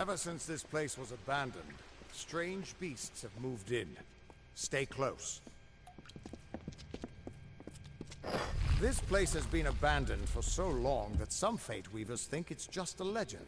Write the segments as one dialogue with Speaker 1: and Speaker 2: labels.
Speaker 1: Ever since this place was abandoned, strange beasts have moved in. Stay close. This place has been abandoned for so long that some Fate Weavers think it's just a legend.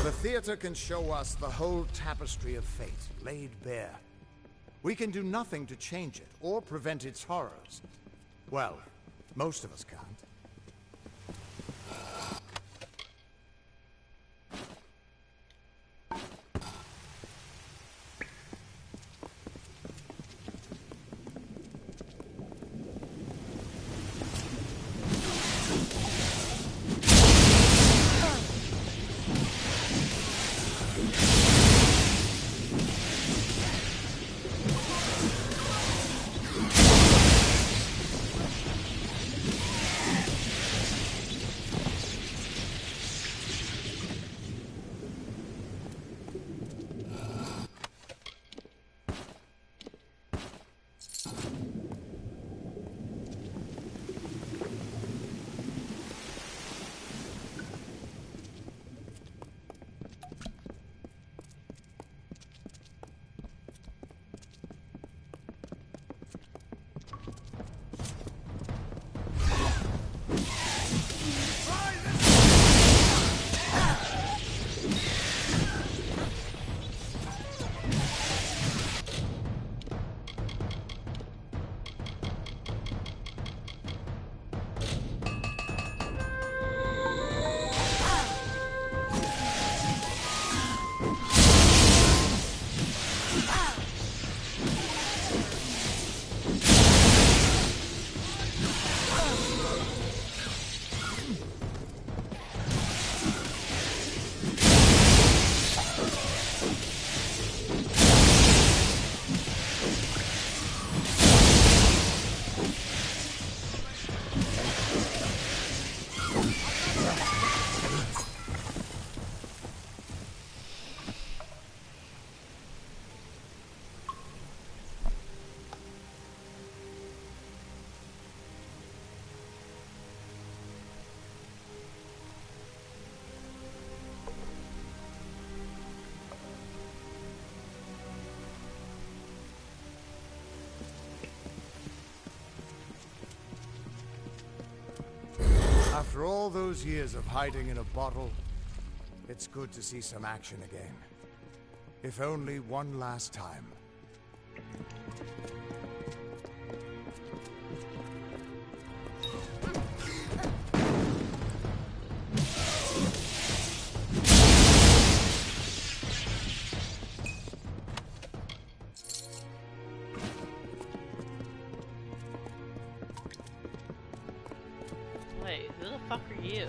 Speaker 1: The theater can show us the whole tapestry of fate, laid bare. We can do nothing to change it, or prevent its horrors. Well, most of us can't. After all those years of hiding in a bottle, it's good to see some action again. If only one last time.
Speaker 2: Wait, who the fuck are you?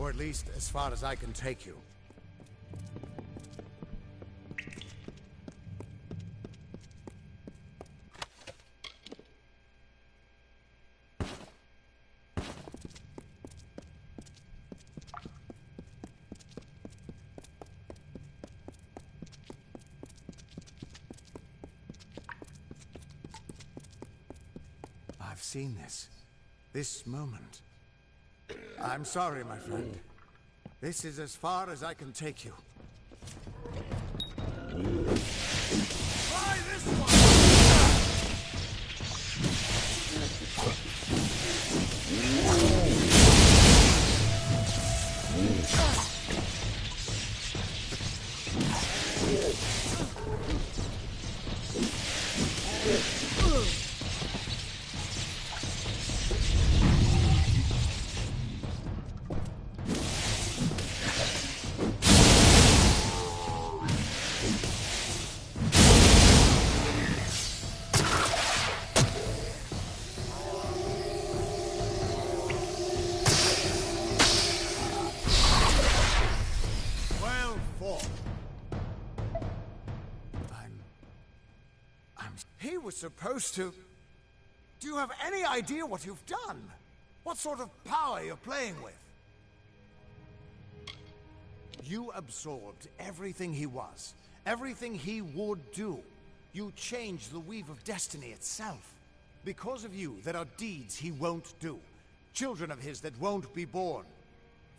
Speaker 1: Or at least as far as I can take you. I've seen this moment. I'm sorry, my friend. This is as far as I can take you. Try this one! He was supposed to... Do you have any idea what you've done? What sort of power you're playing with? You absorbed everything he was, everything he would do. You changed the weave of destiny itself. Because of you, there are deeds he won't do. Children of his that won't be born.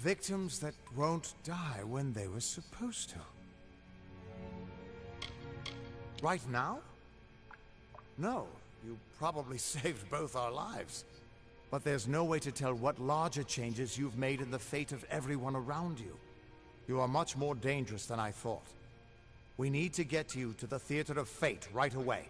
Speaker 1: Victims that won't die when they were supposed to. Right now? No, you probably saved both our lives. But there's no way to tell what larger changes you've made in the fate of everyone around you. You are much more dangerous than I thought. We need to get you to the Theater of Fate right away.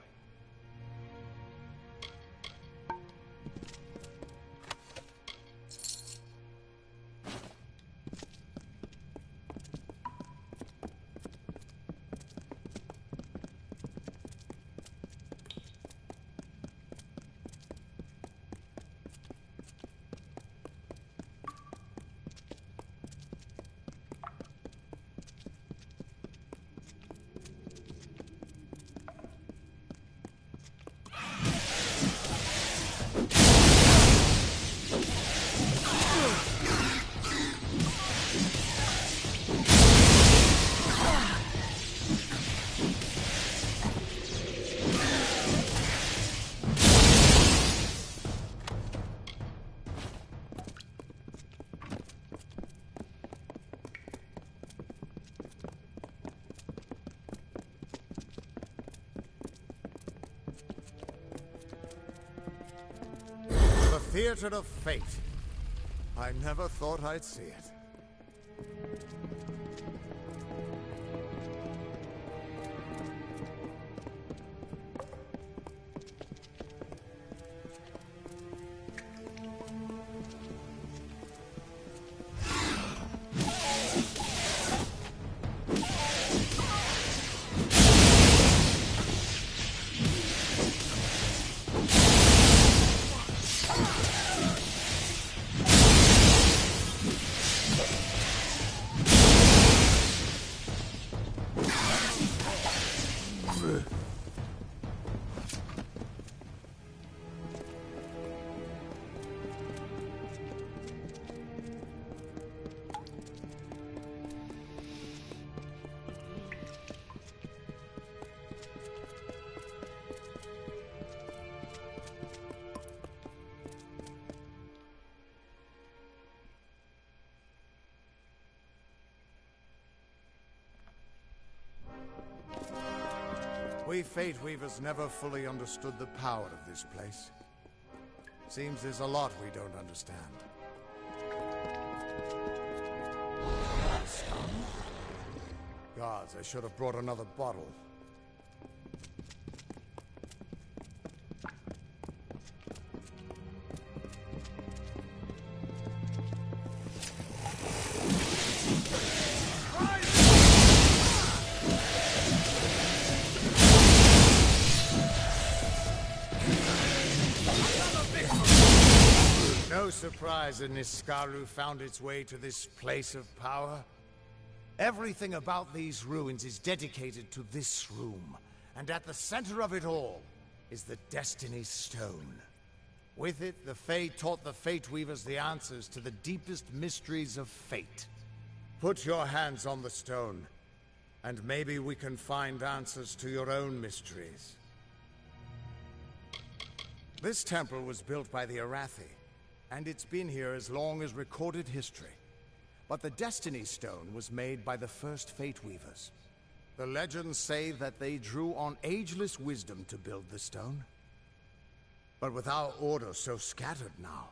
Speaker 1: Theater of Fate. I never thought I'd see it. We Fate Weavers never fully understood the power of this place. Seems there's a lot we don't understand. Gods, I should have brought another bottle. No No surprise that Niskaru found its way to this place of power. Everything about these ruins is dedicated to this room, and at the center of it all is the Destiny Stone. With it, the Fae taught the Fate Weavers the answers to the deepest mysteries of fate. Put your hands on the stone, and maybe we can find answers to your own mysteries. This temple was built by the Arathi, and it's been here as long as recorded history. But the Destiny Stone was made by the first Fate Weavers. The legends say that they drew on ageless wisdom to build the stone. But with our order so scattered now,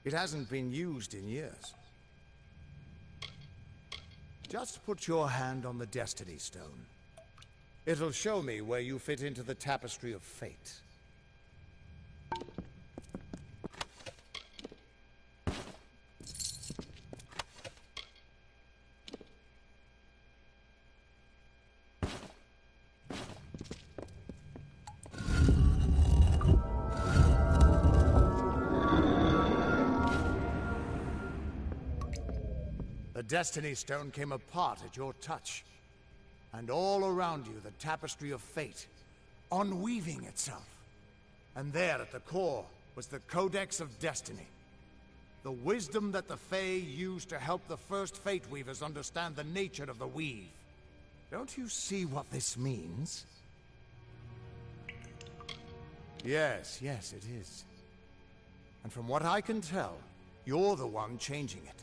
Speaker 1: it hasn't been used in years. Just put your hand on the Destiny Stone. It'll show me where you fit into the tapestry of fate. The Destiny Stone came apart at your touch. And all around you, the tapestry of fate, unweaving itself. And there at the core was the Codex of Destiny. The wisdom that the Fae used to help the first Fate Weavers understand the nature of the weave. Don't you see what this means? Yes, it is. And from what I can tell, you're the one changing it.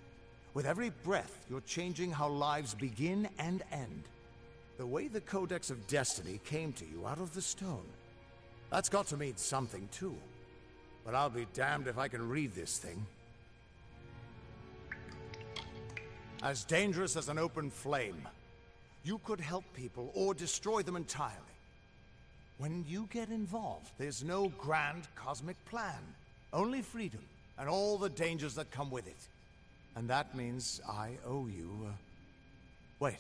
Speaker 1: With every breath, you're changing how lives begin and end. The way the Codex of Destiny came to you out of the stone. That's got to mean something, too. But I'll be damned if I can read this thing. As dangerous as an open flame, you could help people or destroy them entirely. When you get involved, there's no grand cosmic plan. Only freedom, and all the dangers that come with it. And that means I owe you, Wait.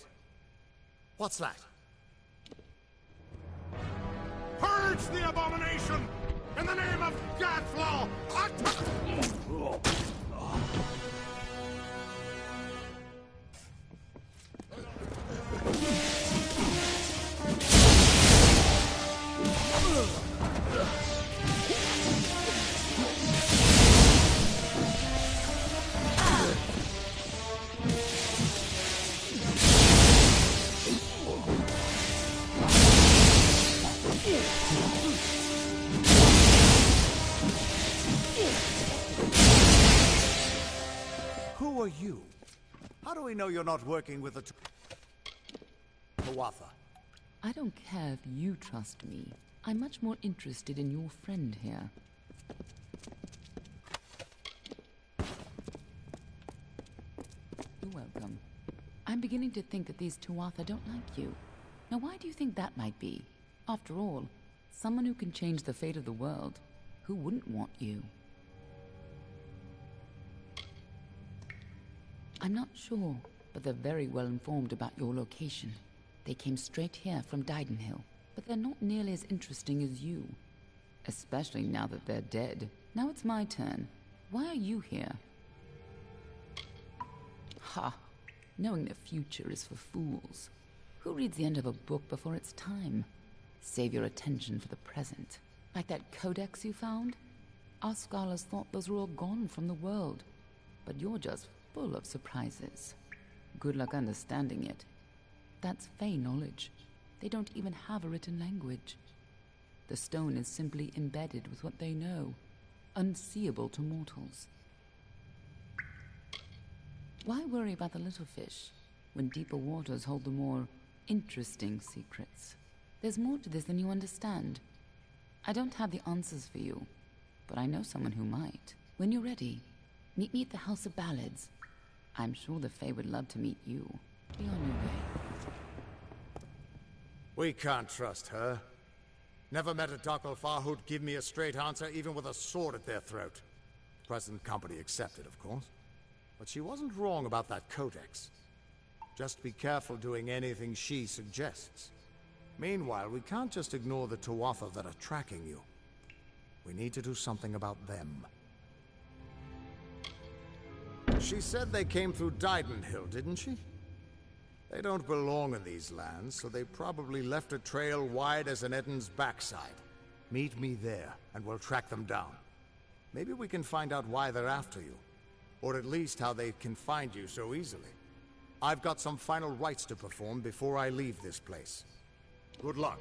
Speaker 1: What's that?
Speaker 2: Purge the abomination! In the name of Godflaw!
Speaker 1: Who are you? How do we know you're not working with the Tuatha?
Speaker 3: I don't care if you trust me. I'm much more interested in your friend here. You're welcome. I'm beginning to think that these Tuatha don't like you. Now why do you think that might be? After all, someone who can change the fate of the world, who wouldn't want you? I'm not sure, but they're very well informed about your location. They came straight here from Didenhill, but they're not nearly as interesting as you. Especially now that they're dead. Now it's my turn. Why are you here? Ha! Knowing the future is for fools. Who reads the end of a book before it's time? Save your attention for the present. Like that codex you found? Our scholars thought those were all gone from the world. But you're just full of surprises. Good luck understanding it. That's Fae knowledge. They don't even have a written language. The stone is simply embedded with what they know, unseeable to mortals. Why worry about the little fish, when deeper waters hold the more interesting secrets? There's more to this than you understand. I don't have the answers for you, but I know someone who might. When you're ready, meet me at the House of Ballads. I'm sure the Fae would love to meet you. Be on your way.
Speaker 1: We can't trust her. Never met a Dakelfar who'd give me a straight answer, even with a sword at their throat. Present company accepted, of course. But she wasn't wrong about that codex. Just be careful doing anything she suggests. Meanwhile, we can't just ignore the Tuatha that are tracking you. We need to do something about them. She said they came through Didenhill, didn't she? They don't belong in these lands, so they probably left a trail wide as an Eden's backside. Meet me there, and we'll track them down. Maybe we can find out why they're after you. Or at least how they can find you so easily. I've got some final rites to perform before I leave this place. Good luck.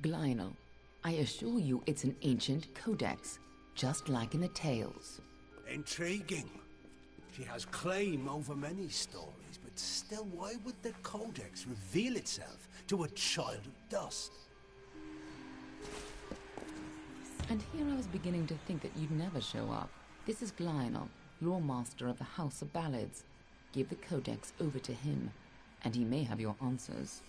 Speaker 3: Lionel, I assure you it's an ancient codex, just like in the tales.
Speaker 4: Intriguing. She has claim over many stories, but still, why would the codex reveal itself to a child of dust?
Speaker 3: And here I was beginning to think that you'd never show up. This is Lionel, lore master of the House of Ballads. Give the codex over to him, and he may have your answers.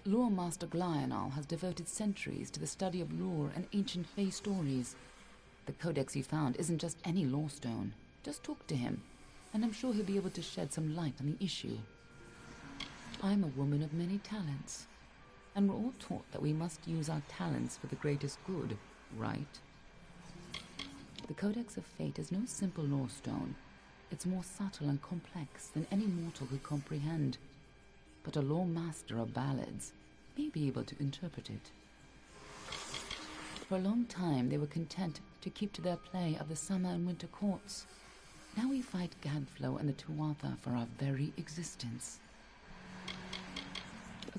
Speaker 3: Lore Master Glional has devoted centuries to the study of lore and ancient Fae stories. The codex you found isn't just any lore stone. Just talk to him, and I'm sure he'll be able to shed some light on the issue. I'm a woman of many talents, and we're all taught that we must use our talents for the greatest good, right? The Codex of Fate is no simple lore stone. It's more subtle and complex than any mortal could comprehend. But a lore master of ballads may be able to interpret it. For a long time, they were content to keep to their play of the summer and winter courts. Now we fight Gadflow and the Tuatha for our very existence.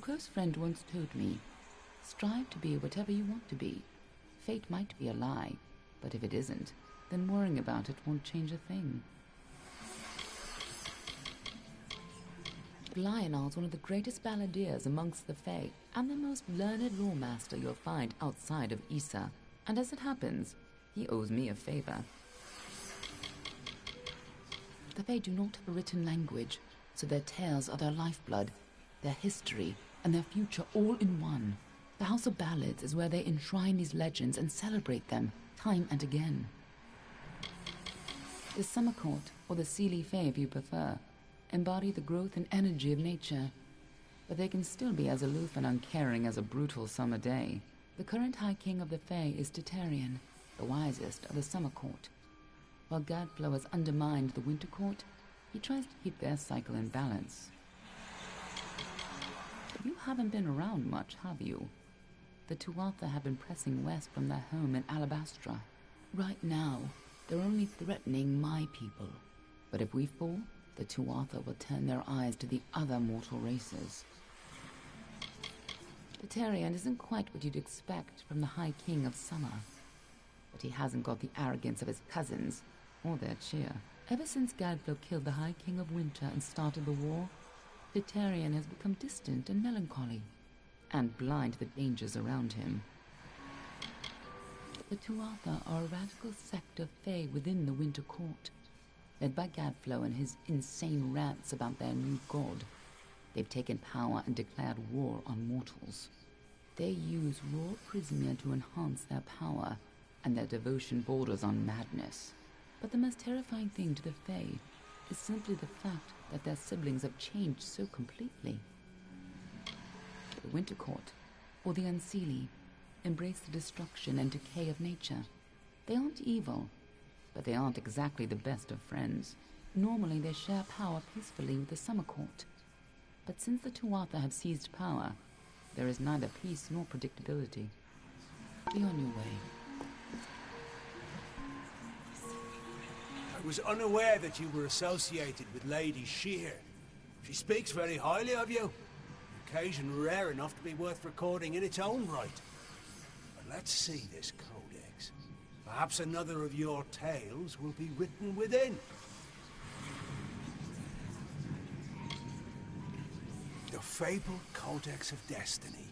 Speaker 3: close friend once told me, strive to be whatever you want to be. Fate might be a lie, but if it isn't, then worrying about it won't change a thing. Lionel's one of the greatest balladeers amongst the Fae, and the most learned lawmaster you'll find outside of Issa. And as it happens, he owes me a favor. The Fae do not have a written language, so their tales are their lifeblood, their history, and their future all in one. The House of Ballads is where they enshrine these legends and celebrate them, time and again. The Summer Court, or the Seelie Fae if you prefer, embody the growth and energy of nature, but they can still be as aloof and uncaring as a brutal summer day. The current High King of the Fae is Titarian, the wisest of the Summer Court. While Gadflow has undermined the Winter Court, he tries to keep their cycle in balance. But you haven't been around much, have you? The Tuatha have been pressing west from their home in Alabastra. Right now, they're only threatening my people. But if we fall, the Tuatha will turn their eyes to the other mortal races. Titarian isn't quite what you'd expect from the High King of Summer, but he hasn't got the arrogance of his cousins, or their cheer. Ever since Gadflow killed the High King of Winter and started the war, Titarian has become distant and melancholy, and blind to the dangers around him. The Tuatha are a radical sect of Fae within the Winter Court, led by Gadflow and his insane rants about their new god. They've taken power and declared war on mortals. They use raw prismia to enhance their power, and their devotion borders on madness. But the most terrifying thing to the Fae is simply the fact that their siblings have changed so completely. The Winter Court, or the Unseelie, embrace the destruction and decay of nature. They aren't evil, but they aren't exactly the best of friends. Normally they share power peacefully with the Summer Court. But since the Tuatha have seized power, there is neither peace nor predictability. Be on your way.
Speaker 4: I was unaware that you were associated with Lady Shear. She speaks very highly of you. An occasion rare enough to be worth recording in its own right. But let's see this codex. Perhaps another of your tales will be written within. The fabled Codex of Destiny.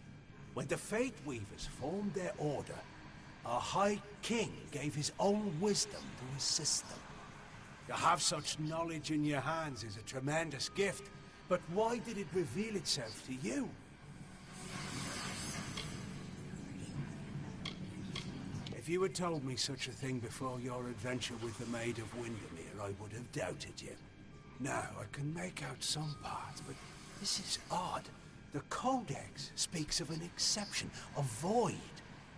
Speaker 4: When the Fate Weavers formed their order, our High King gave his own wisdom to assist them. To have such knowledge in your hands is a tremendous gift, but why did it reveal itself to you? If you had told me such a thing before your adventure with the Maid of Windermere, I would have doubted you. Now, I can make out some parts, but this is odd. The Codex speaks of an exception, a void,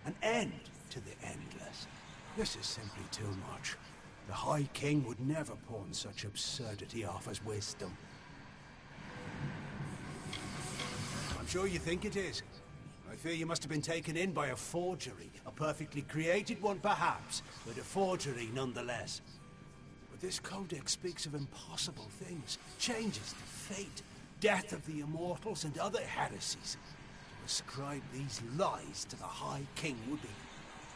Speaker 4: an end to the endless. This is simply too much. The High King would never pawn such absurdity off as wisdom. I'm sure you think it is. I fear you must have been taken in by a forgery. A perfectly created one, perhaps, but a forgery nonetheless. But this codex speaks of impossible things, changes to fate, death of the immortals, and other heresies. To ascribe these lies to the High King would be...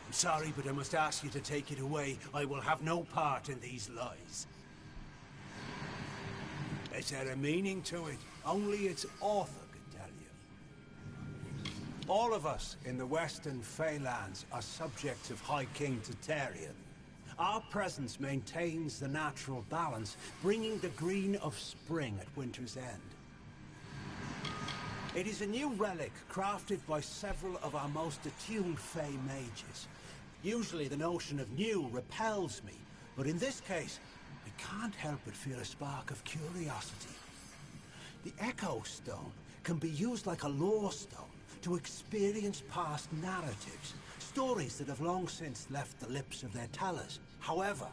Speaker 4: I'm sorry, but I must ask you to take it away. I will have no part in these lies. Is there a meaning to it? Only its author could tell you. All of us in the Western Feylands are subjects of High King Titarian. Our presence maintains the natural balance, bringing the green of spring at winter's end. It is a new relic crafted by several of our most attuned Fey mages. Usually the notion of new repels me, but in this case, I can't help but feel a spark of curiosity. The Echo Stone can be used like a lore stone to experience past narratives, stories that have long since left the lips of their tellers. However,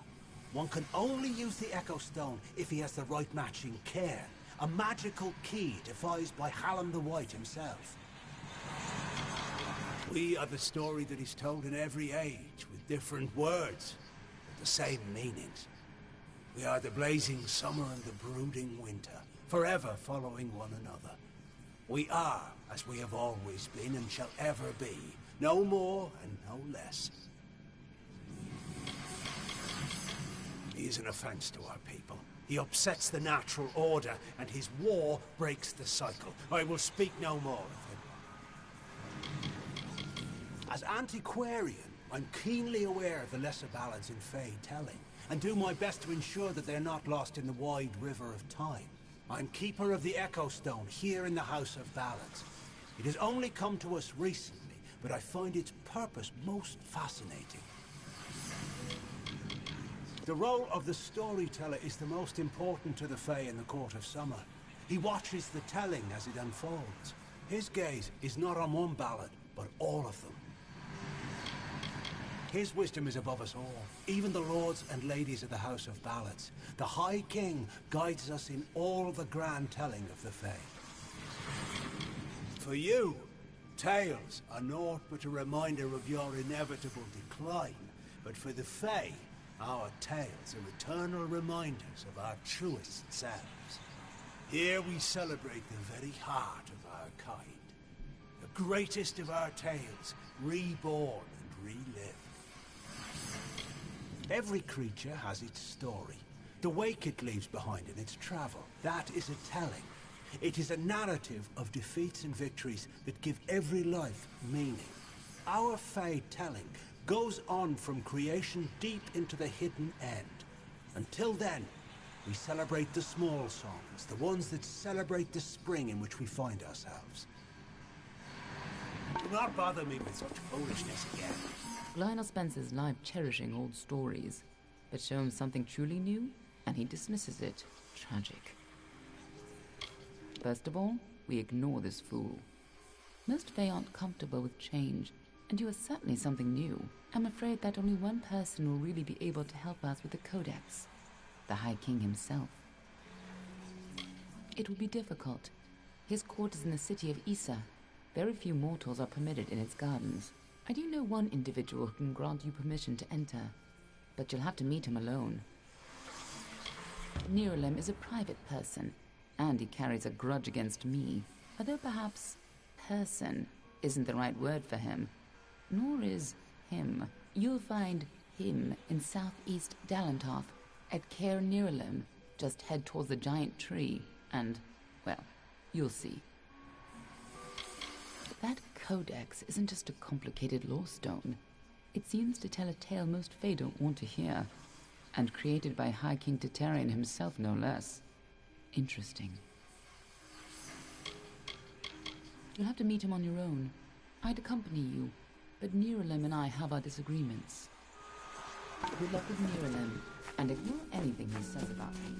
Speaker 4: one can only use the Echo Stone if he has the right matching care, a magical key devised by Hallam the White himself. We are the story that is told in every age, with different words, but the same meanings. We are the blazing summer and the brooding winter, forever following one another. We are, as we have always been and shall ever be. No more and no less. He is an offense to our people. He upsets the natural order, and his war breaks the cycle. I will speak no more of him. As antiquarian, I'm keenly aware of the lesser ballads in Fey telling, and do my best to ensure that they're not lost in the wide river of time. I'm keeper of the Echo Stone here in the House of Ballads. It has only come to us recently, but I find its purpose most fascinating. The role of the storyteller is the most important to the Fae in the Court of Summer. He watches the telling as it unfolds. His gaze is not on one ballad, but all of them. His wisdom is above us all, even the lords and ladies of the House of Ballads. The High King guides us in all the grand telling of the Fae. For you, tales are naught but a reminder of your inevitable decline. But for the Fae, our tales are eternal reminders of our truest selves. Here we celebrate the very heart of our kind. The greatest of our tales, reborn and relived. Every creature has its story. The wake it leaves behind in its travel. That is a telling. It is a narrative of defeats and victories that give every life meaning. Our Fae telling goes on from creation deep into the hidden end. Until then, we celebrate the small songs, the ones that celebrate the spring in which we find ourselves. Do not bother me with such foolishness again.
Speaker 3: Lionel Spencer's life cherishing old stories, but show him something truly new, and he dismisses it. Tragic. First of all, we ignore this fool. Most Fae aren't comfortable with change, and you are certainly something new. I'm afraid that only one person will really be able to help us with the Codex, the High King himself. It will be difficult. His court is in the city of Issa. Very few mortals are permitted in its gardens. I do know one individual who can grant you permission to enter, but you'll have to meet him alone. Nerulem is a private person, and he carries a grudge against me, although perhaps person isn't the right word for him, nor is him. You'll find him in southeast Dalantoth at Caer Nerulem. Just head towards the giant tree, and, well, you'll see. That codex isn't just a complicated lore stone. It seems to tell a tale most Fae don't want to hear, and created by High King Titarian himself, no less. Interesting. You'll have to meet him on your own. I'd accompany you, but Nerulem and I have our disagreements. Good luck with Nerulem, and ignore anything he says about me.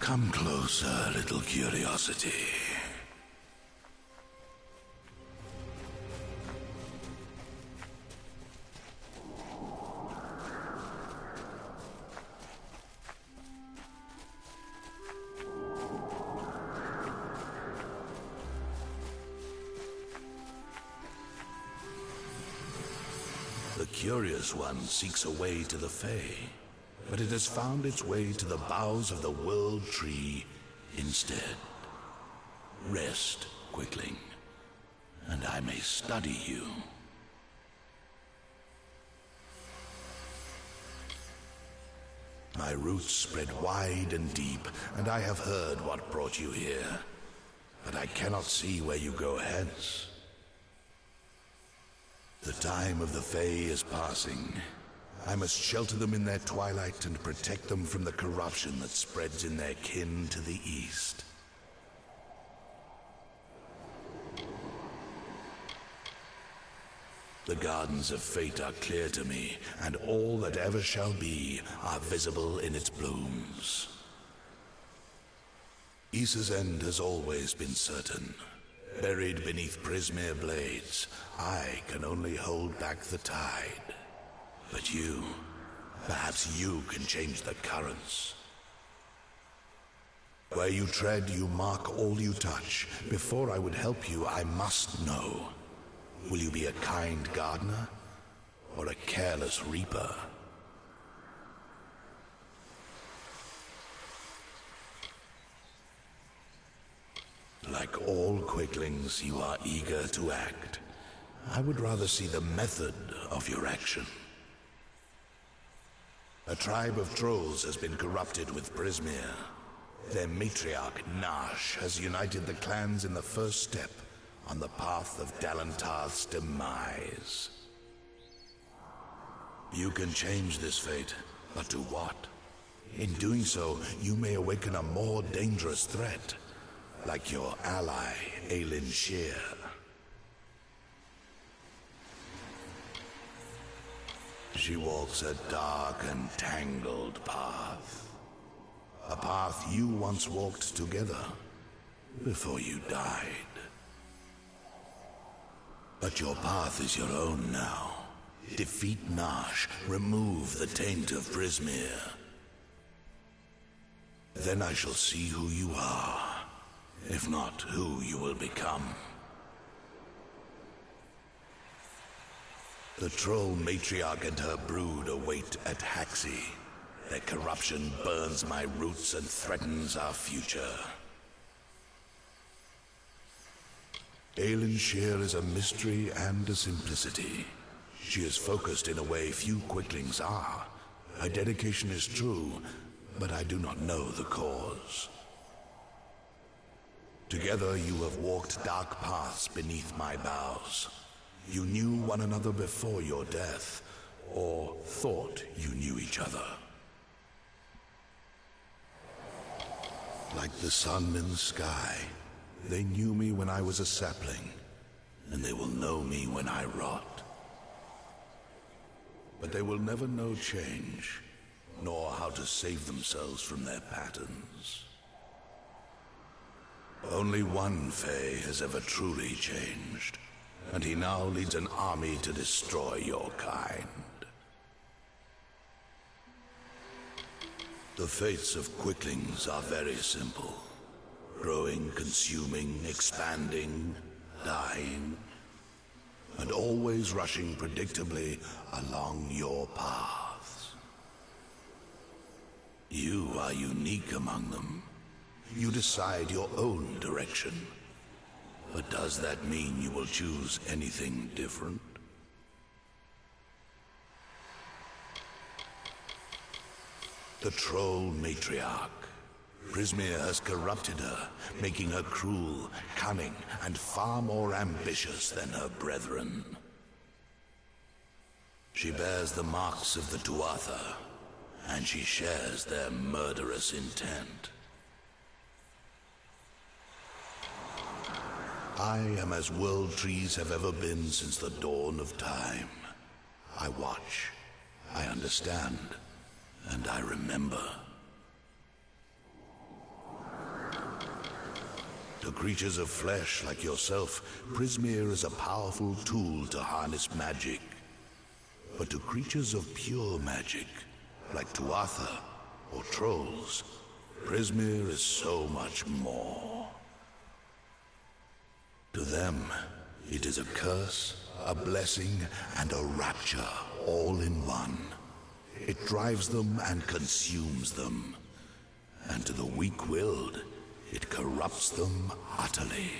Speaker 5: Come closer, little curiosity. The curious one seeks a way to the Fae, but it has found its way to the boughs of the World Tree instead. Rest, Quickling, and I may study you. My roots spread wide and deep, and I have heard what brought you here, but I cannot see where you go hence. The time of the Fae is passing. I must shelter them in their twilight and protect them from the corruption that spreads in their kin to the east. The gardens of fate are clear to me, and all that ever shall be are visible in its blooms. Issa's end has always been certain. Buried beneath Prismere blades, I can only hold back the tide. But you, perhaps you can change the currents. Where you tread, you mark all you touch. Before I would help you, I must know. Will you be a kind gardener, or a careless reaper? Like all quicklings, you are eager to act. I would rather see the method of your action. A tribe of trolls has been corrupted with Prismere. Their matriarch, Nash, has united the clans in the first step on the path of Dalantarth's demise. You can change this fate, but to what? In doing so, you may awaken a more dangerous threat, like your ally, Aelin Shear. She walks a dark and tangled path. A path you once walked together, before you died. But your path is your own now. Defeat Nash, remove the taint of Prismere. Then I shall see who you are. If not, who you will become. The troll matriarch and her brood await at Haxi. Their corruption burns my roots and threatens our future. Aelin Shear is a mystery and a simplicity. She is focused in a way few quicklings are. Her dedication is true, but I do not know the cause. Together you have walked dark paths beneath my boughs. You knew one another before your death, or thought you knew each other. Like the sun in the sky, they knew me when I was a sapling, and they will know me when I rot. But they will never know change, nor how to save themselves from their patterns. Only one Fae has ever truly changed, and he now leads an army to destroy your kind. The fates of quicklings are very simple. Growing, consuming, expanding, dying, and always rushing predictably along your paths. You are unique among them. You decide your own direction. But does that mean you will choose anything different? The troll matriarch. Prismere has corrupted her, making her cruel, cunning, and far more ambitious than her brethren. She bears the marks of the Tuatha, and she shares their murderous intent. I am as world trees have ever been since the dawn of time. I watch, I understand, and I remember. creatures of flesh like yourself, Prismeer is a powerful tool to harness magic. But to creatures of pure magic, like Tuatha or trolls, Prismeer is so much more. To them, it is a curse, a blessing, and a rapture all in one. It drives them and consumes them. And to the weak-willed, it corrupts them utterly.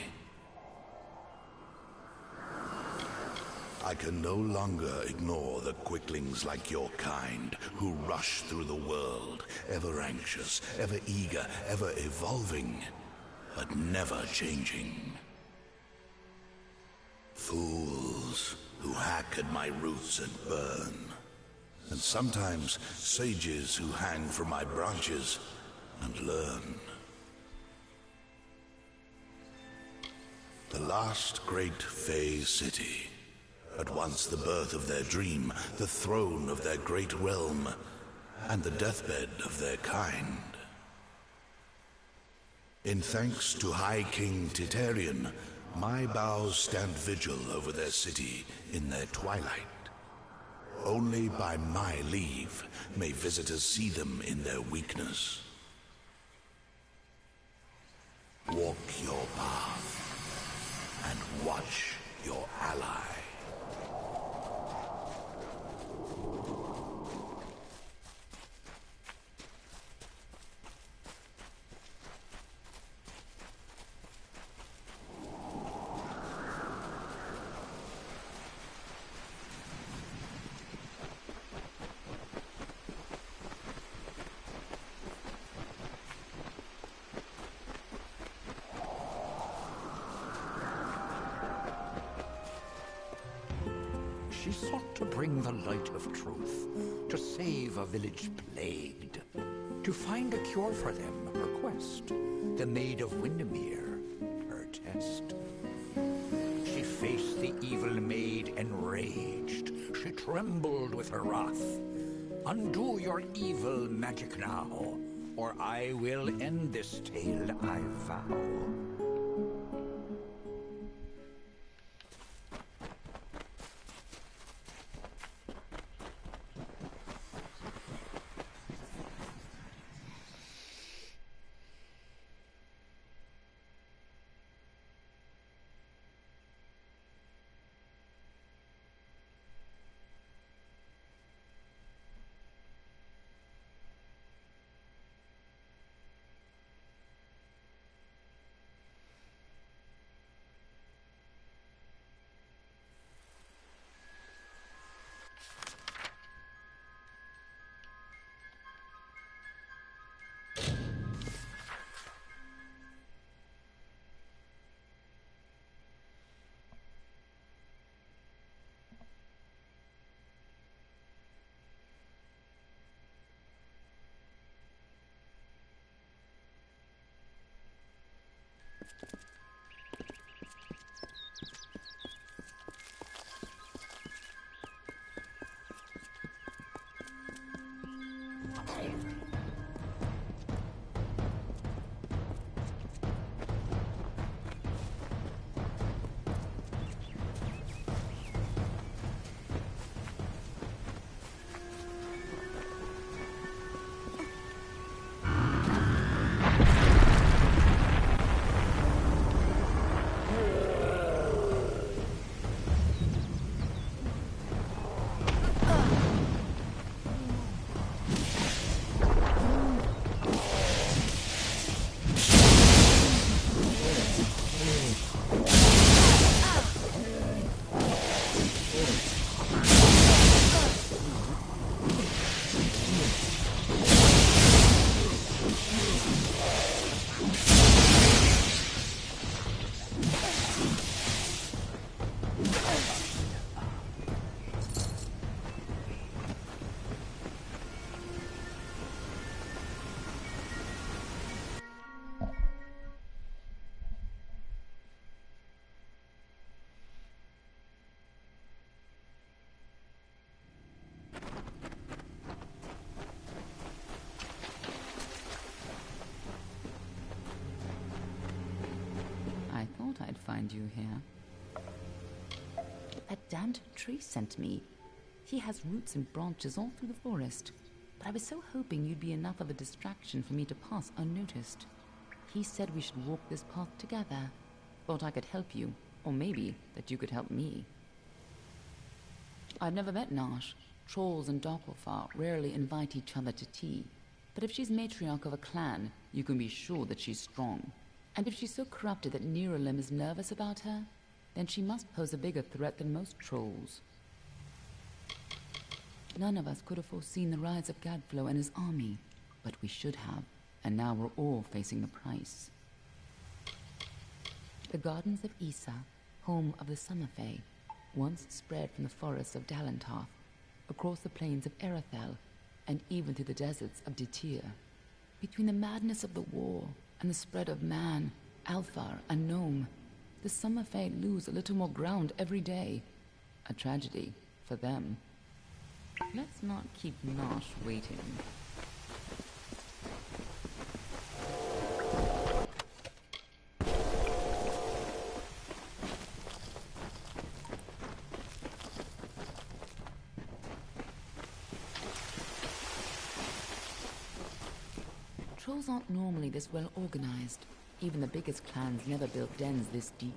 Speaker 5: I can no longer ignore the quicklings like your kind, who rush through the world, ever anxious, ever eager, ever evolving, but never changing. Fools who hack at my roots and burn. And sometimes sages who hang from my branches and learn. The last great Fey city, at once the birth of their dream, the throne of their great realm, and the deathbed of their kind. In thanks to High King Titarian, my boughs stand vigil over their city in their twilight. Only by my leave may visitors see them in their weakness. Walk your path and watch your ally.
Speaker 6: She sought to bring the light of truth, to save a village plagued, to find a cure for them, her quest, the Maid of Windermere, her test. She faced the evil maid enraged, she trembled with her wrath. Undo your evil magic now, or I will end this tale, I vow.
Speaker 3: find you here. That damned tree sent me. He has roots and branches all through the forest. But I was so hoping you'd be enough of a distraction for me to pass unnoticed. He said we should walk this path together. Thought I could help you, or maybe that you could help me. I've never met Nash. Trolls and Darkwarfar rarely invite each other to tea. But if she's matriarch of a clan, you can be sure that she's strong. And if she's so corrupted that Neuralim is nervous about her, then she must pose a bigger threat than most trolls. None of us could have foreseen the rise of Gadflow and his army, but we should have, and now we're all facing the price. The Gardens of Issa, home of the Summer Fae, once spread from the forests of Dalentarth, across the plains of Erethel, and even through the deserts of Ditir. Between the madness of the war and the spread of man, Alfar, and Gnome, the Summer Fae lose a little more ground every day. A tragedy for them. Let's not keep Nash waiting. Trolls aren't normally this well organized. Even the biggest clans never built dens this deep.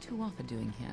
Speaker 3: Tuatha doing here?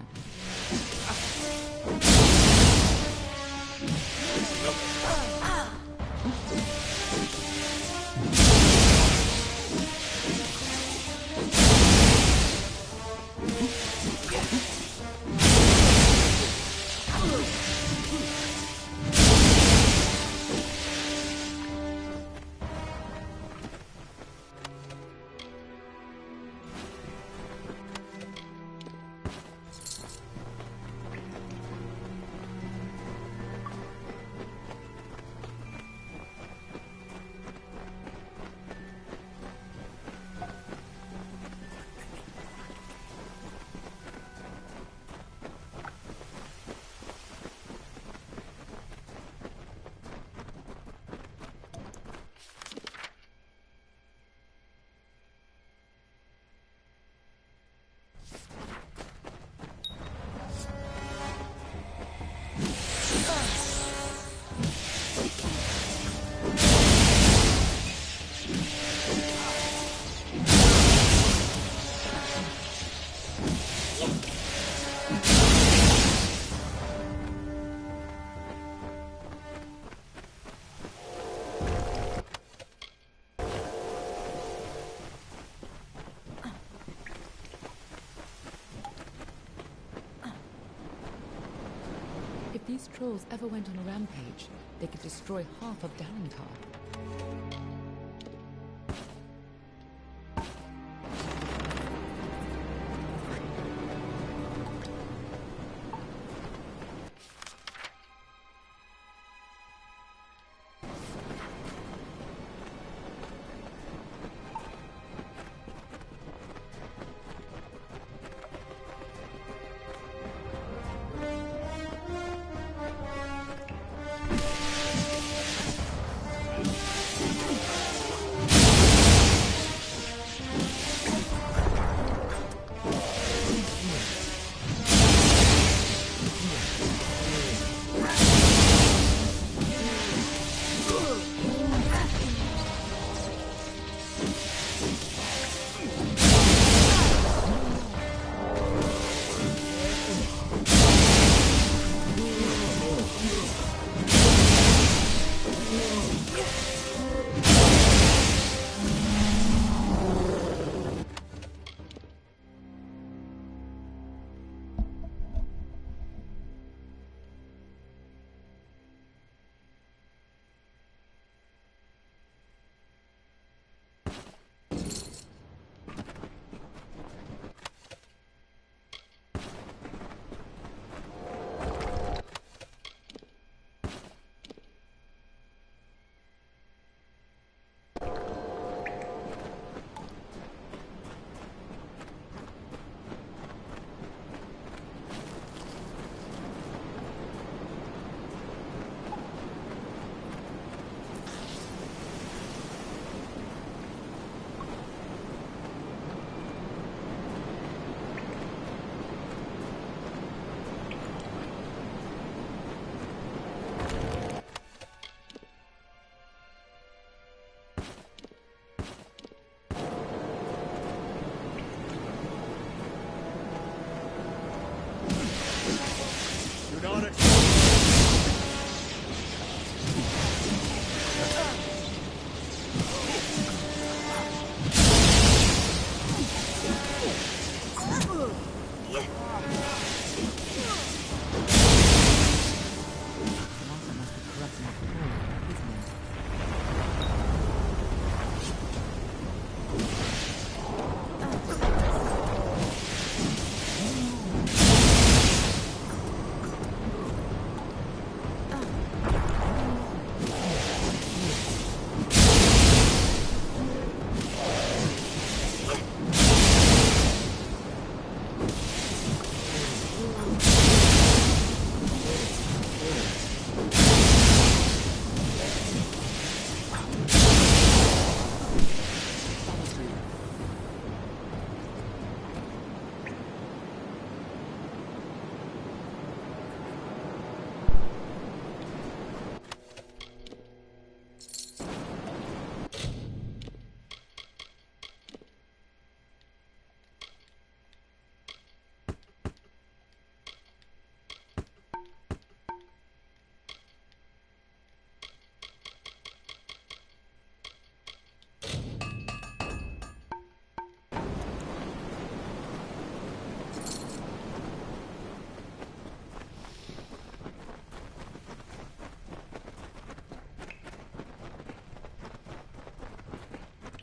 Speaker 3: If these trolls ever went on a rampage, they could destroy half of Dalentarth.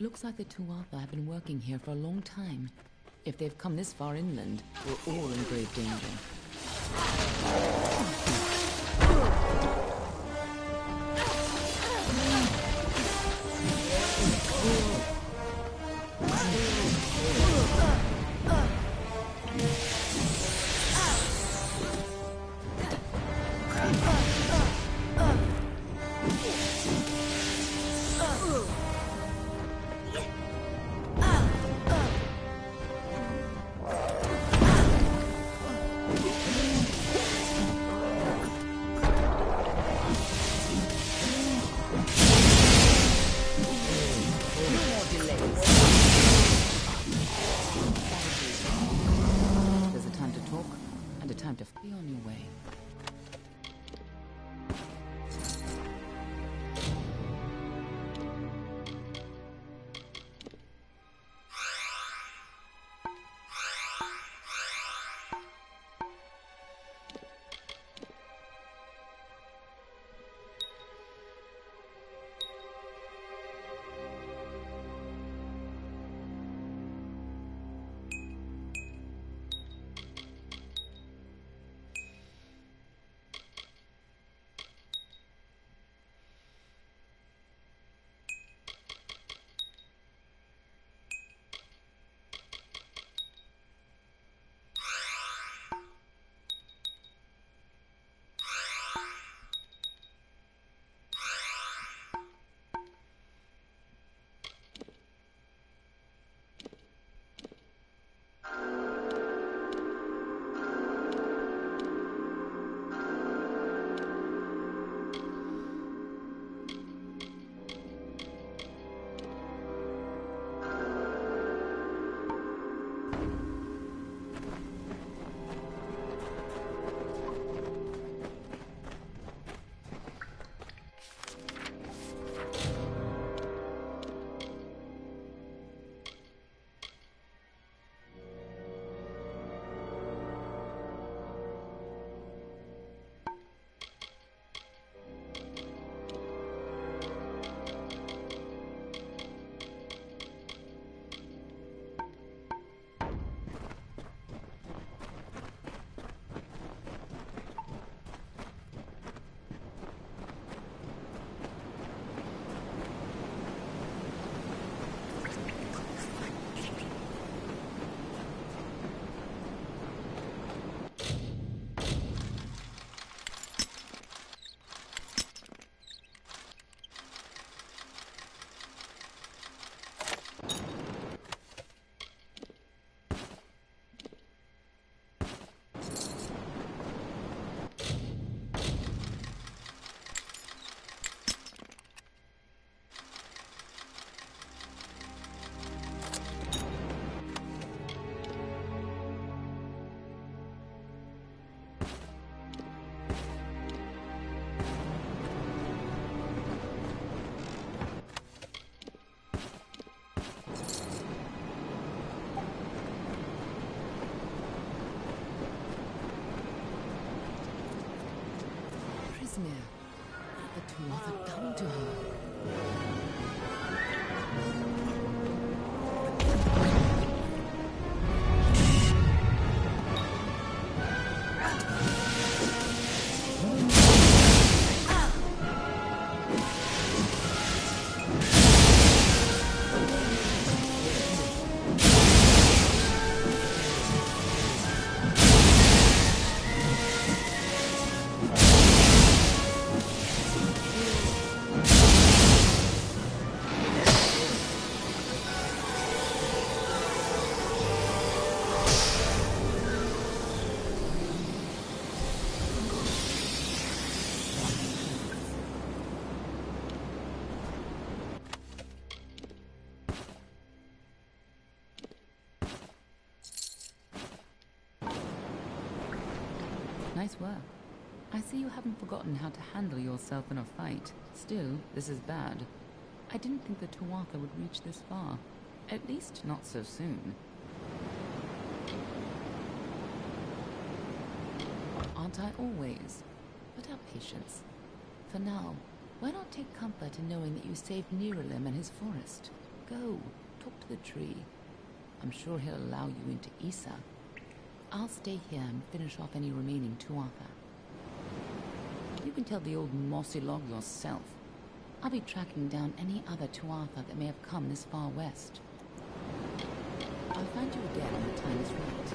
Speaker 3: Looks like the Tuatha have been working here for a long time. If they've come this far inland, we're all in grave danger. Time to be on your way. The Tuatha come to her. Nice work. I see you haven't forgotten how to handle yourself in a fight. Still, this is bad. I didn't think the Tuatha would reach this far. At least not so soon. Aren't I always? But have patience. For now, why not take comfort in knowing that you saved Niralim and his forest? Go, talk to the tree. I'm sure he'll allow you into Issa. I'll stay here and finish off any remaining Tuatha. You can tell the old mossy log yourself. I'll be tracking down any other Tuatha that may have come this far west. I'll find you again when the time is right.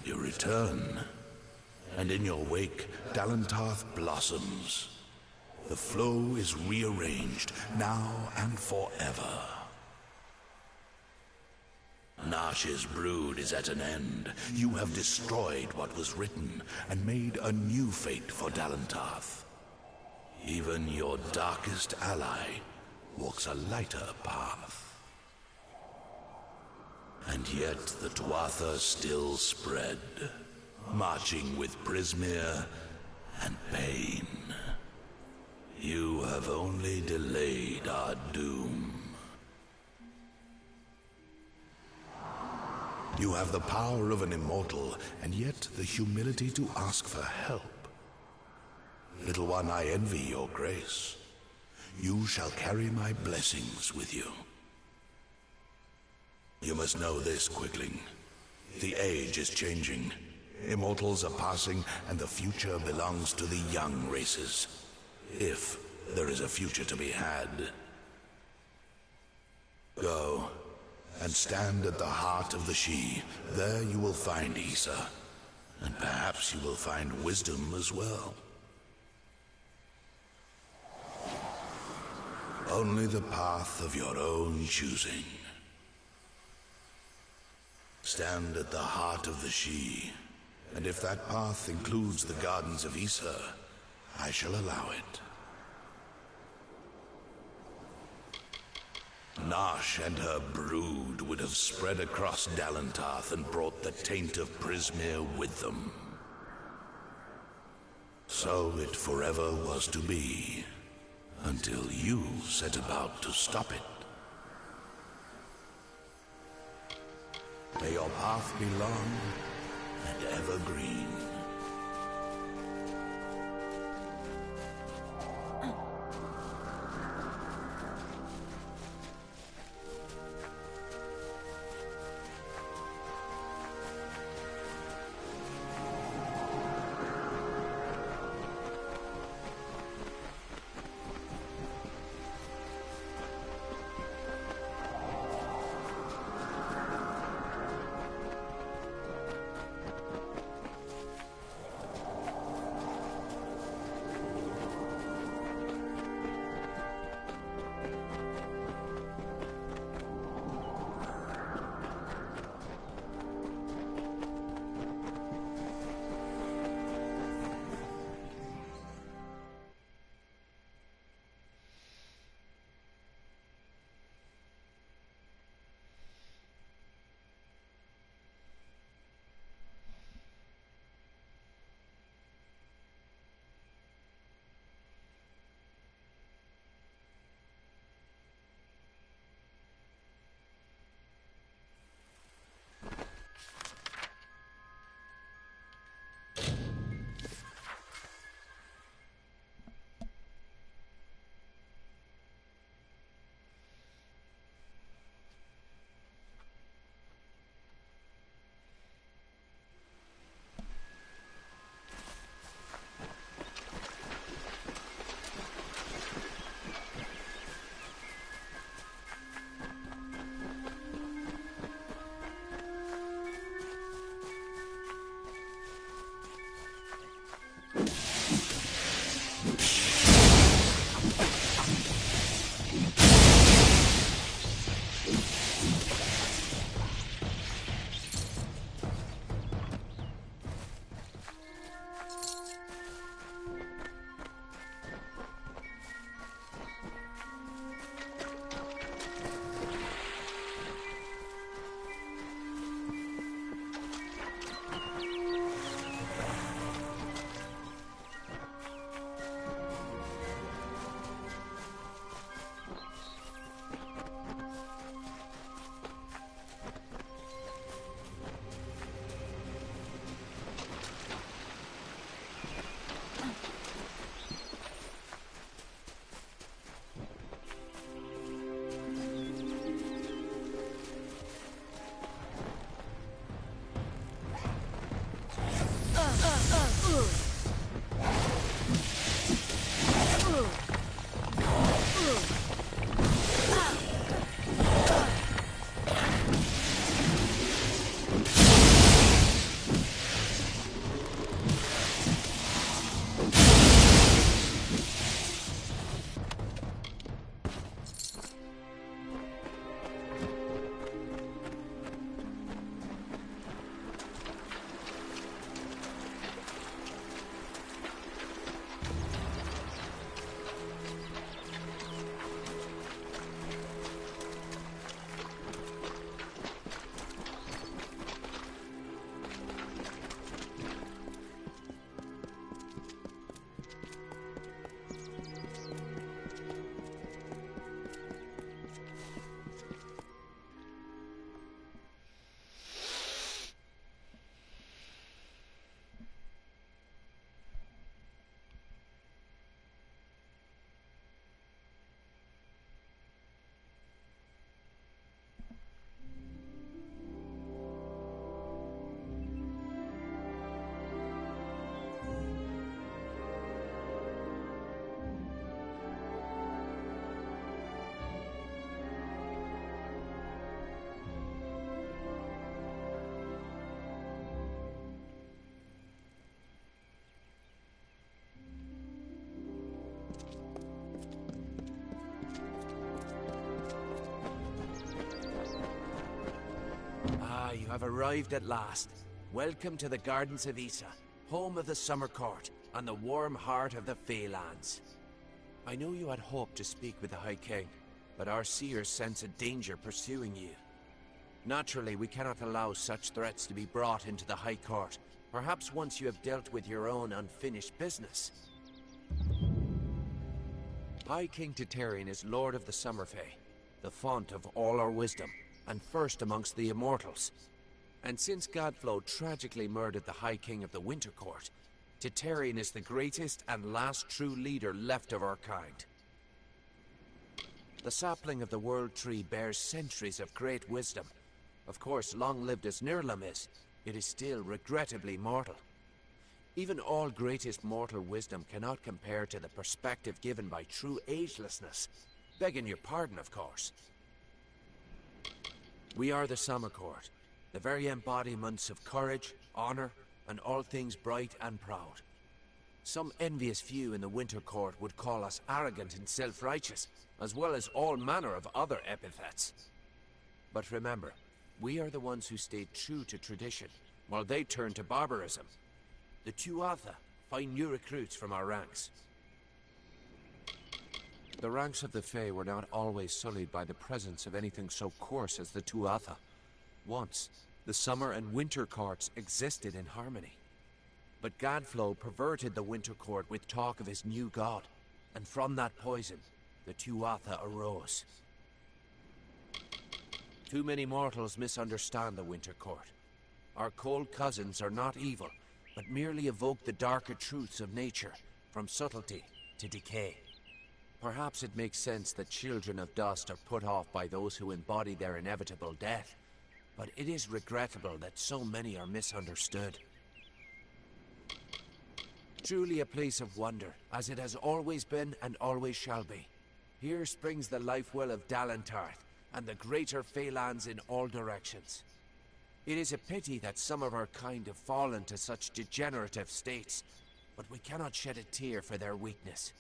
Speaker 5: You return, and in your wake, Dalentarth blossoms. The flow is rearranged, now and forever. Nash's brood is at an end. You have destroyed what was written, and made a new fate for Dalentarth. Even your darkest ally walks a lighter path. And yet the Tuatha still spread, marching with Prismeer and pain. You have only delayed our doom. You have the power of an immortal, and yet the humility to ask for help. Little one, I envy your grace. You shall carry my blessings with you. You must know this, Quickling. The age is changing. Immortals are passing, and the future belongs to the young races. If there is a future to be had. Go, and stand at the heart of the She. There you will find Issa, and perhaps you will find wisdom as well. Only the path of your own choosing. Stand at the heart of the She, and if that path includes the gardens of Issa, I shall allow it. Nash and her brood would have spread across Dalentarth and brought the taint of Prismeer with them. So it forever was to be, until you set about to stop it. May your path be long and evergreen.
Speaker 7: have arrived at last. Welcome to the Gardens of Issa, home of the Summer Court, and the warm heart of the Feylands. I know you had hoped to speak with the High King, but our seers sense a danger pursuing you. Naturally, we cannot allow such threats to be brought into the High Court, perhaps once you have dealt with your own unfinished business. High King Titarian is Lord of the Summerfey, the font of all our wisdom, and first amongst the immortals. And since Godflow tragically murdered the High King of the Winter Court, Titarian is the greatest and last true leader left of our kind. The sapling of the World Tree bears centuries of great wisdom. Of course, long-lived as Nirlam is, it is still regrettably mortal. Even all greatest mortal wisdom cannot compare to the perspective given by true agelessness. Begging your pardon, of course. We are the Summer Court, the very embodiments of courage, honor, and all things bright and proud. Some envious few in the Winter Court would call us arrogant and self-righteous, as well as all manner of other epithets. But remember, we are the ones who stayed true to tradition, while they turned to barbarism. The Tuatha find new recruits from our ranks. The ranks of the Fae were not always sullied by the presence of anything so coarse as the Tuatha. Once, the Summer and Winter Courts existed in harmony. But Godflow perverted the Winter Court with talk of his new god, and from that poison, the Tuatha arose. Too many mortals misunderstand the Winter Court. Our cold cousins are not evil, but merely evoke the darker truths of nature, from subtlety to decay. Perhaps it makes sense that children of dust are put off by those who embody their inevitable death, but it is regrettable that so many are misunderstood. Truly a place of wonder, as it has always been and always shall be. Here springs the life well of Dalentarth, and the greater Feylands in all directions. It is a pity that some of our kind have fallen to such degenerative states, but we cannot shed a tear for their weakness.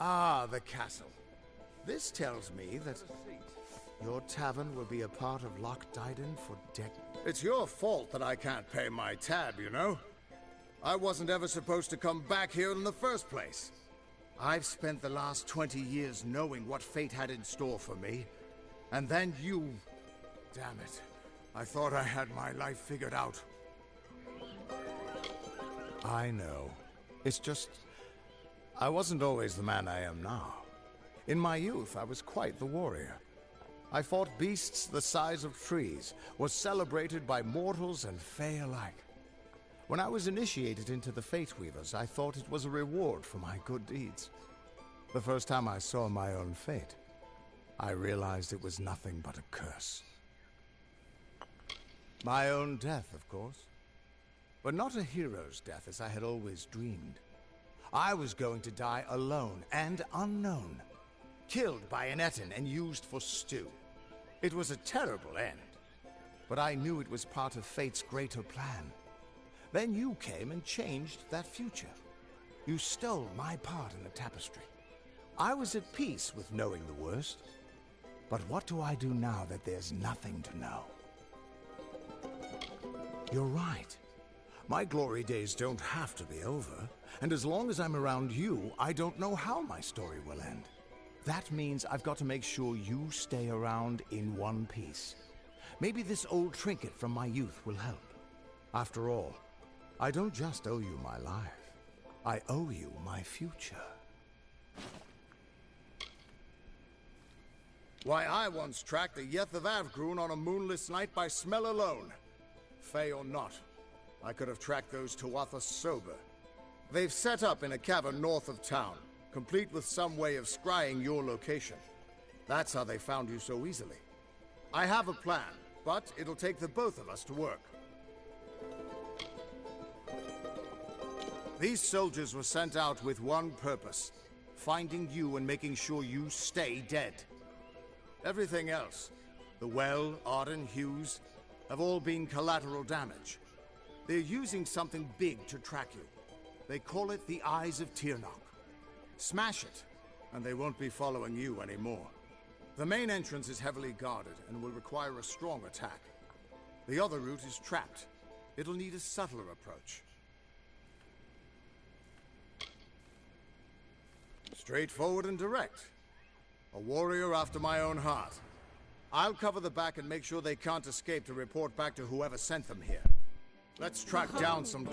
Speaker 1: Ah, the castle. This tells me that your tavern will be a part of Loch Dyden for decades.
Speaker 2: It's your fault that I can't pay my tab, you know? I wasn't ever supposed to come back here in the first place.
Speaker 1: I've spent the last 20 years knowing what fate had in store for me. And then you...
Speaker 2: Damn it. I thought I had my life figured out.
Speaker 1: I know. It's just... I wasn't always the man I am now. In my youth, I was quite the warrior. I fought beasts the size of trees, was celebrated by mortals and Fae alike. When I was initiated into the Fate Weavers, I thought it was a reward for my good deeds. The first time I saw my own fate, I realized it was nothing but a curse. My own death, of course. But not a hero's death as I had always dreamed. I was going to die alone and unknown, killed by an Etin and used for stew. It was a terrible end, but I knew it was part of fate's greater plan. Then you came and changed that future. You stole my part in the tapestry. I was at peace with knowing the worst. But what do I do now that there's nothing to know? You're right. My glory days don't have to be over, and as long as I'm around you, I don't know how my story will end. That means I've got to make sure you stay around in one piece. Maybe this old trinket from my youth will help. After all, I don't just owe you my life. I owe you my future.
Speaker 2: Why, I once tracked the Yeth of Avgrun on a moonless night by smell alone. Fey or not, I could have tracked those Tuatha sober. They've set up in a cavern north of town, complete with some way of scrying your location. That's how they found you so easily. I have a plan, but it'll take the both of us to work. These soldiers were sent out with one purpose: finding you and making sure you stay dead. Everything else, the Well, Arden, Hughes, have all been collateral damage. They're using something big to track you. They call it the Eyes of Tirnoch. Smash it, and they won't be following you anymore. The main entrance is heavily guarded and will require a strong attack. The other route is trapped. It'll need a subtler approach. Straightforward and direct. A warrior after my own heart. I'll cover the back and make sure they can't escape to report back to whoever sent them here. Let's track down some...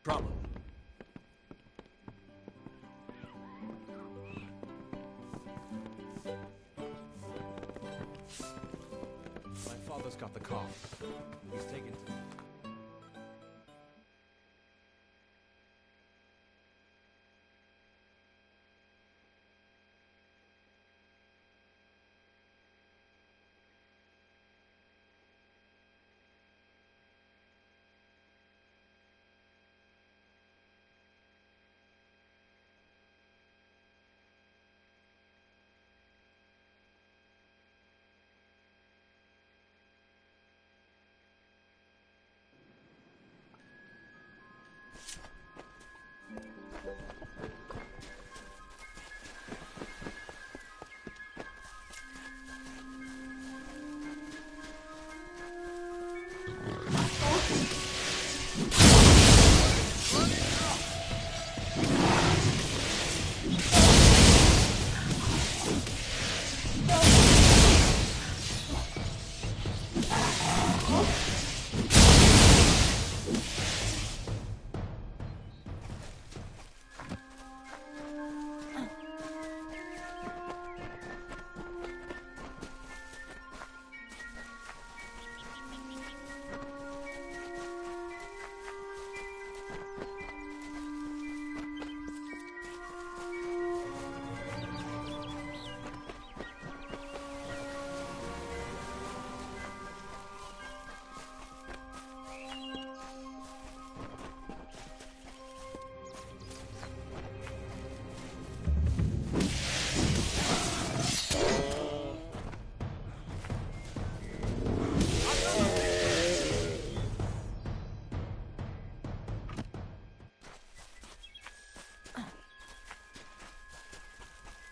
Speaker 7: Trouble.
Speaker 8: My father's got the car. He's taken to...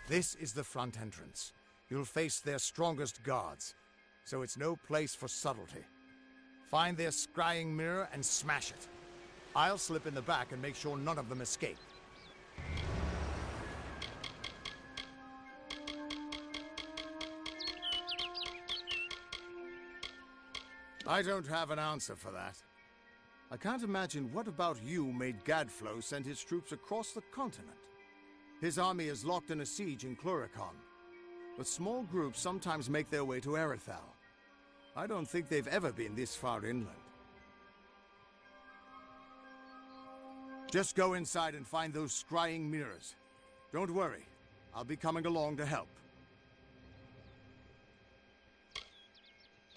Speaker 2: This is the front entrance. You'll face their strongest guards, so it's no place for subtlety. Find their scrying mirror and smash it. I'll slip in the back and make sure none of them escape. I don't have an answer for that. I can't imagine what about you made Gadflow send his troops across the continent. His army is locked in a siege in Cluricon, but small groups sometimes make their way to Erithal. I don't think they've ever been this far inland. Just go inside and find those scrying mirrors. Don't worry, I'll be coming along to help.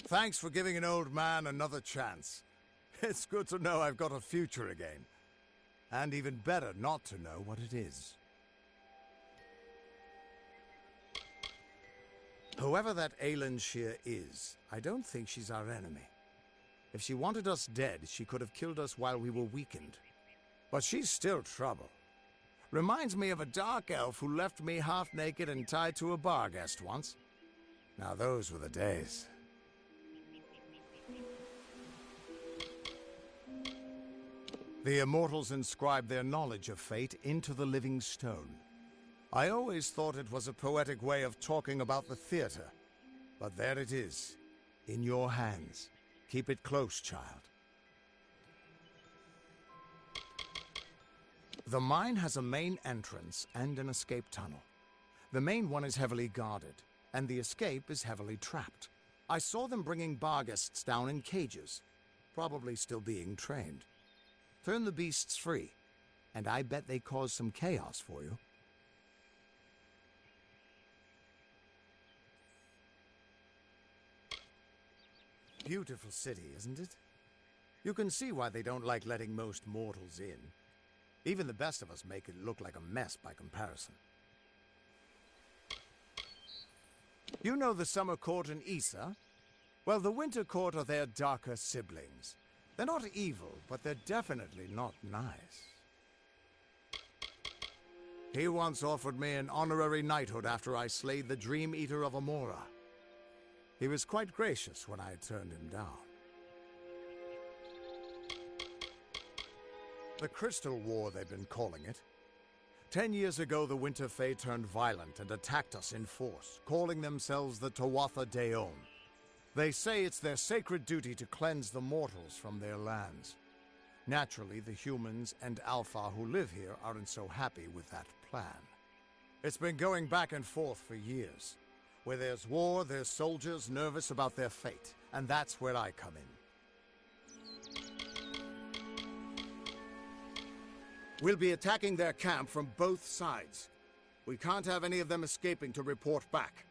Speaker 2: Thanks for giving an old man another chance. It's good to know I've got a future again. And even better not to know what it is. Whoever that Aelin Shear is, I don't think she's our enemy. If she wanted us dead, she could have killed us while we were weakened. But she's still trouble. Reminds me of a dark elf who left me half naked and tied to a bar guest once. Now those were the days. The Immortals inscribe their knowledge of fate into the living stone. I always thought it was a poetic way of talking about the theater. But there it is, in your hands. Keep it close, child. The mine has a main entrance and an escape tunnel. The main one is heavily guarded, and the escape is heavily trapped. I saw them bringing barghests down in cages, probably still being trained. Turn the beasts free, and I bet they cause some chaos for you. Beautiful city, isn't it? You can see why they don't like letting most mortals in. Even the best of us make it look like a mess by comparison. You know the Summer Court in Issa? Well, the Winter Court are their darker siblings. They're not evil, but they're definitely not nice. He once offered me an honorary knighthood after I slayed the Dream Eater of Amora. He was quite gracious when I turned him down. The Crystal War, they've been calling it. 10 years ago, the Winter Fae turned violent and attacked us in force, calling themselves the Tuatha Deum. They say it's their sacred duty to cleanse the mortals from their lands. Naturally, the humans and Alpha who live here aren't so happy with that plan. It's been going back and forth for years. Where there's war, there's soldiers nervous about their fate, and that's where I come in. We'll be attacking their camp from both sides. We can't have any of them escaping to report back.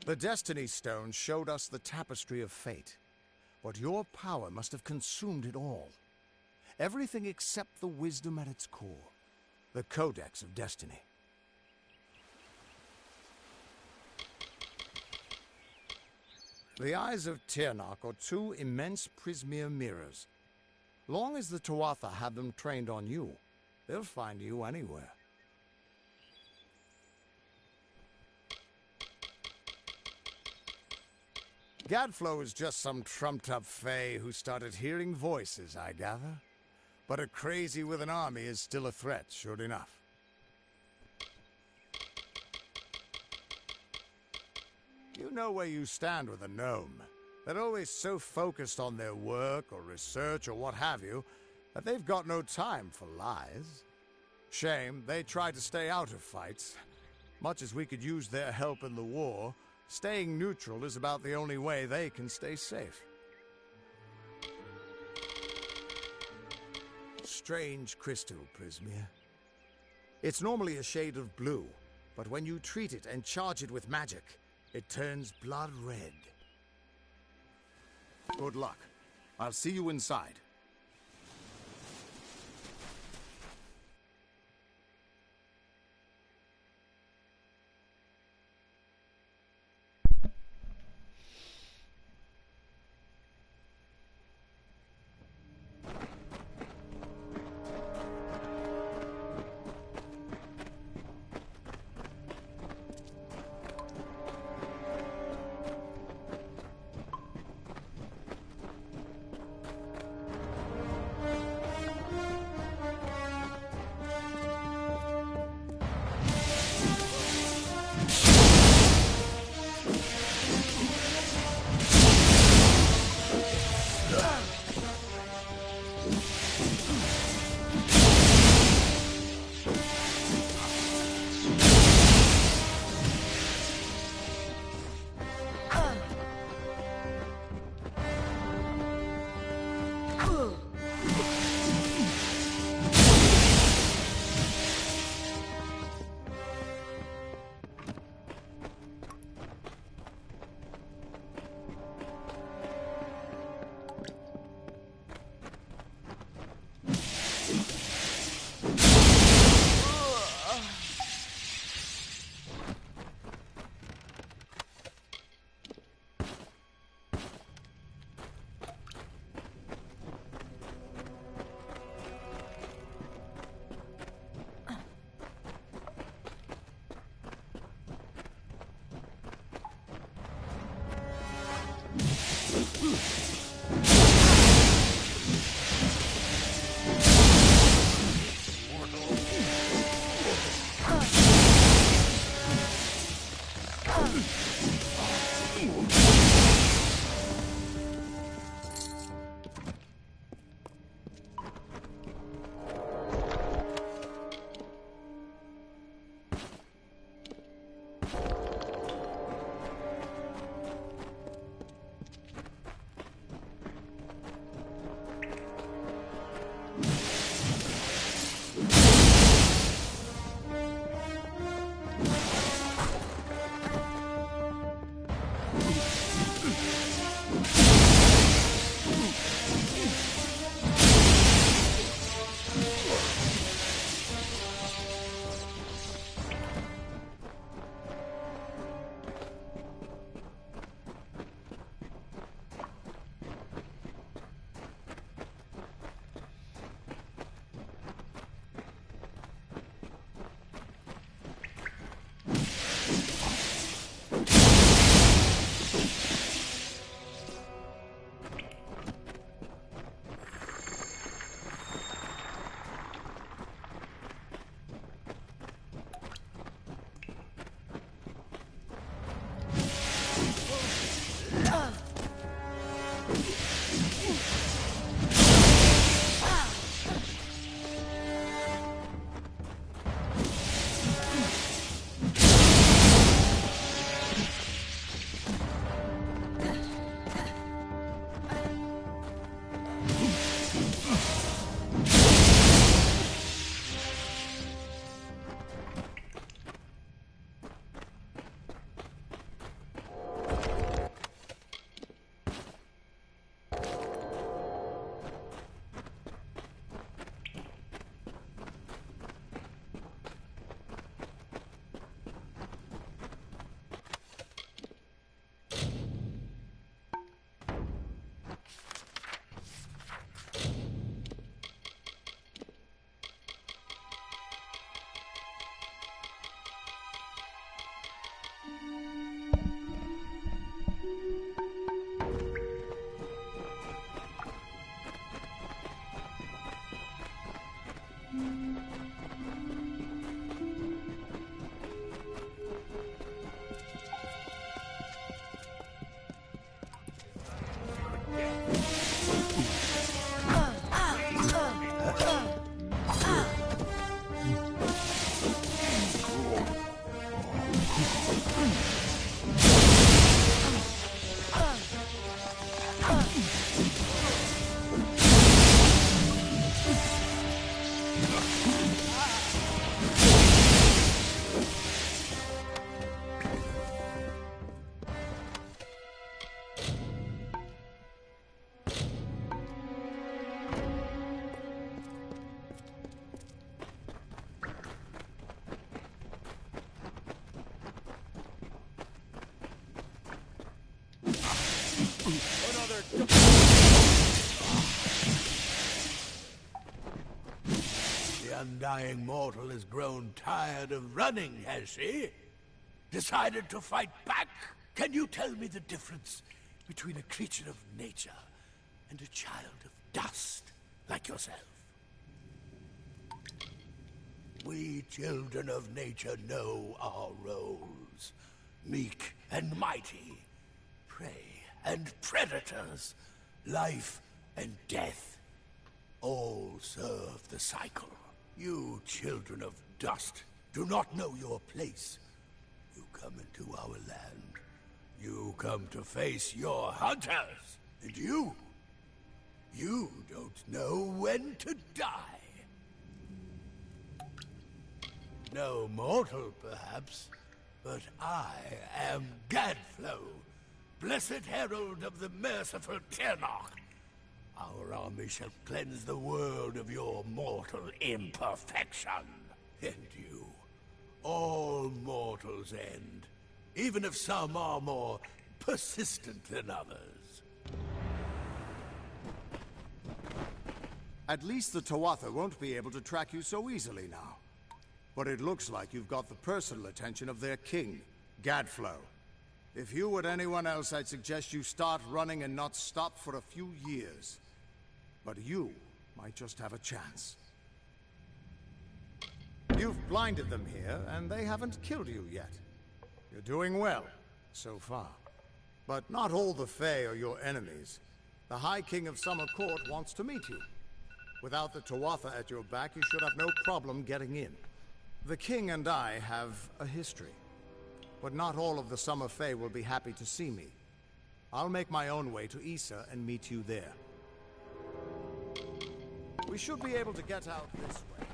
Speaker 2: The Destiny Stone showed us the tapestry of fate, but your power must have consumed it all. Everything except the wisdom at its core, the Codex of Destiny. The eyes of Tirnoch are two immense Prismere mirrors. Long as the Tuatha have them trained on you, they'll find you anywhere. Gadflow is just some trumped-up fae who started hearing voices, I gather. But a crazy with an army is still a threat, sure enough. You know where you stand with a gnome. They're always so focused on their work or research or what have you, that they've got no time for lies. Shame, they try to stay out of fights. Much as we could use their help in the war, staying neutral is about the only way they can stay safe. Strange crystal, Prismere. It's normally a shade of blue, but when you treat it and charge it with magic, it turns blood red. Good luck. I'll see you inside.
Speaker 9: The undying mortal has grown tired of running, has he? Decided to fight back? Can you tell me the difference between a creature of nature and a child of dust like yourself? We children of nature know our roles. Meek and mighty, prey and predators, life and death. serve the cycle. You children of dust do not know your place. You come into our land. You come to face your hunters. And you don't know when to die. No mortal, perhaps, but I am Gadflow, blessed herald of the merciful Ternarch. Our army shall cleanse the world of your mortal imperfection. And you, all mortals end, even if some are more persistent than others.
Speaker 2: At least the Tuatha won't be able to track you so easily now. But it looks like you've got the personal attention of their king, Gadflow. If you were anyone else, I'd suggest you start running and not stop for a few years. But you might just have a chance. You've blinded them here, and they haven't killed you yet. You're doing well, so far. But not all the Fae are your enemies. The High King of Summer Court wants to meet you. Without the Tuatha at your back, you should have no problem getting in. The King and I have a history. But not all of the Summer Fae will be happy to see me. I'll make my own way to Issa and meet you there. We should be able to get out this way.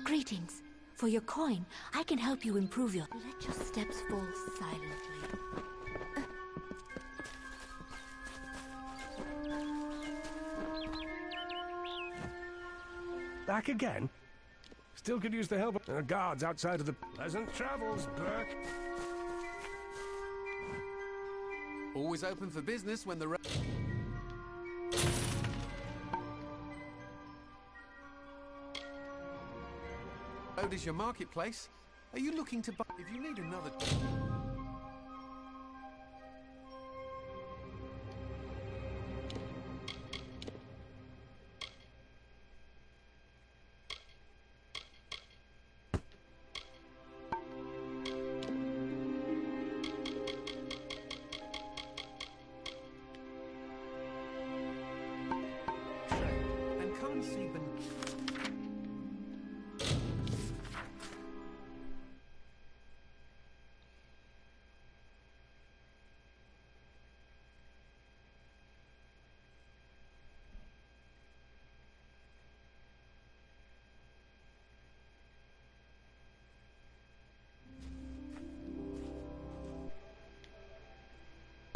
Speaker 10: Greetings. For your coin, I can help you improve your... Let your steps fall silently.
Speaker 11: Back again? Still could use the help of... There are guards outside of the... Pleasant travels, Burke.
Speaker 8: Always open for business when the... road is your marketplace. Are you looking to buy... If you need another... and can't see beneath...